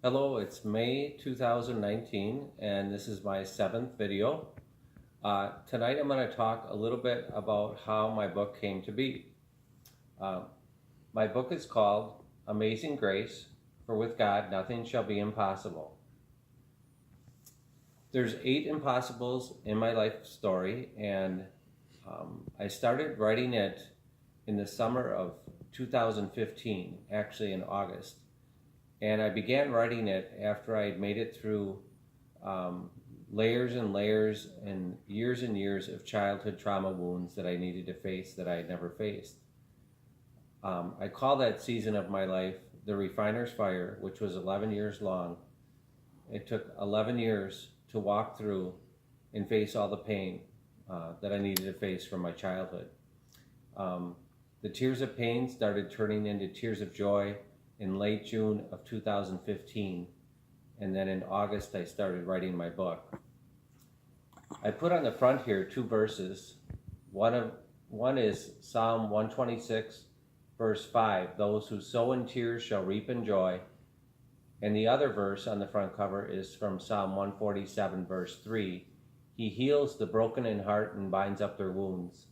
Hello, it's May 2019 and this is my 7th video. Tonight I'm going to talk a little bit about how my book came to be. My book is called Amazing Grace, for with God nothing shall be impossible. There's 8 impossibles in my life story, and I started writing it in the summer of 2015, actually in August. And I began writing it after I had made it through layers and layers and years of childhood trauma wounds that I needed to face that I had never faced. I call that season of my life the Refiner's Fire, which was 11 years long. It took 11 years to walk through and face all the pain that I needed to face from my childhood. The tears of pain started turning into tears of joy in late June of 2015, and then in August I started writing my book. I put on the front here 2 verses. One is Psalm 126 verse 5, those who sow in tears shall reap in joy. And the other verse on the front cover is from Psalm 147 verse 3, he heals the broken in heart and binds up their wounds.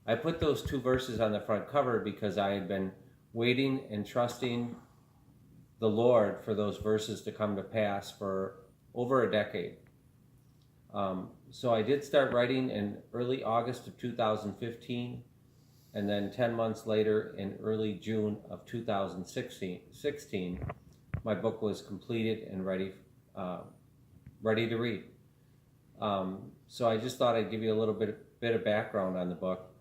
I put those 2 verses on the front cover because I had been waiting and trusting the Lord for those verses to come to pass for over a decade. So I did start writing in early August of 2015, and then 10 months later in early June of 2016, my book was completed and ready to read. So I just thought I'd give you a little bit of background on the book.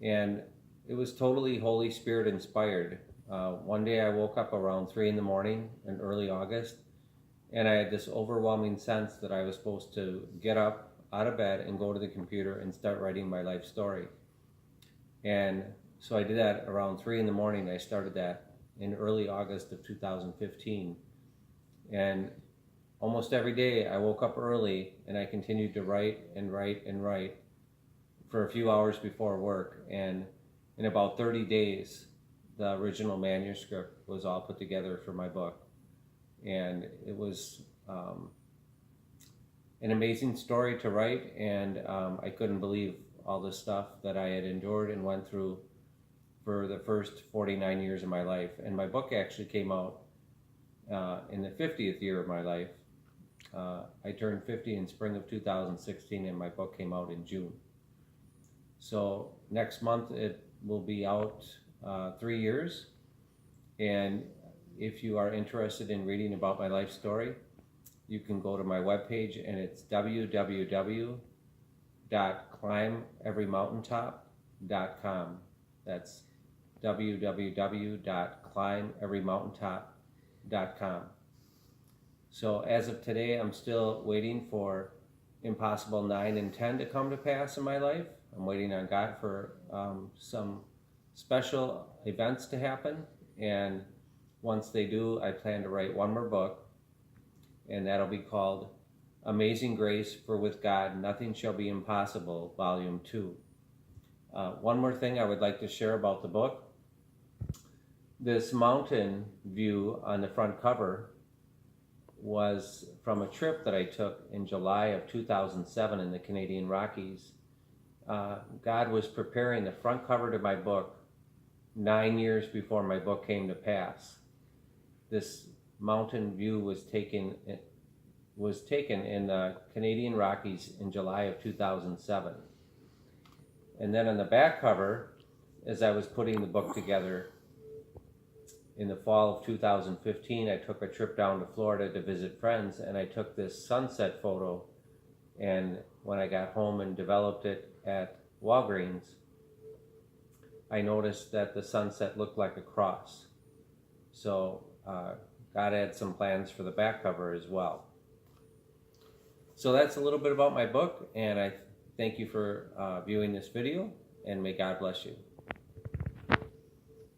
And it was totally Holy Spirit inspired. One day I woke up around 3 in the morning in early August, and I had this overwhelming sense that I was supposed to get up out of bed and go to the computer and start writing my life story. And so I did that around 3 in the morning. I started that in early August of 2015. And almost every day I woke up early and I continued to write and write and write for a few hours before work. And in about 30 days, the original manuscript was all put together for my book. And it was an amazing story to write, and I couldn't believe all the stuff that I had endured and went through for the first 49 years of my life. And my book actually came out in the 50th year of my life. I turned 50 in spring of 2016, and my book came out in June. So next month it will be out 3 years, and if you are interested in reading about my life story, you can go to my webpage, and it's www.climbeverymountaintop.com. That's www.climbeverymountaintop.com. So as of today, I'm still waiting for Impossible 9 and 10 to come to pass in my life. I'm waiting on God for some special events to happen, and once they do, I plan to write one more book, and that'll be called Amazing Grace, for with God nothing shall be impossible, Volume 2. One more thing I would like to share about the book. This mountain view on the front cover was from a trip that I took in July of 2007 in the Canadian Rockies. God was preparing the front cover to my book 9 years before my book came to pass. This mountain view was taken in the Canadian Rockies in July of 2007. And then on the back cover, as I was putting the book together in the fall of 2015, I took a trip down to Florida to visit friends, and I took this sunset photo, and when I got home and developed it at Walgreens, I noticed that the sunset looked like a cross. So God had some plans for the back cover as well. So that's a little bit about my book, and I thank you for viewing this video, and may God bless you.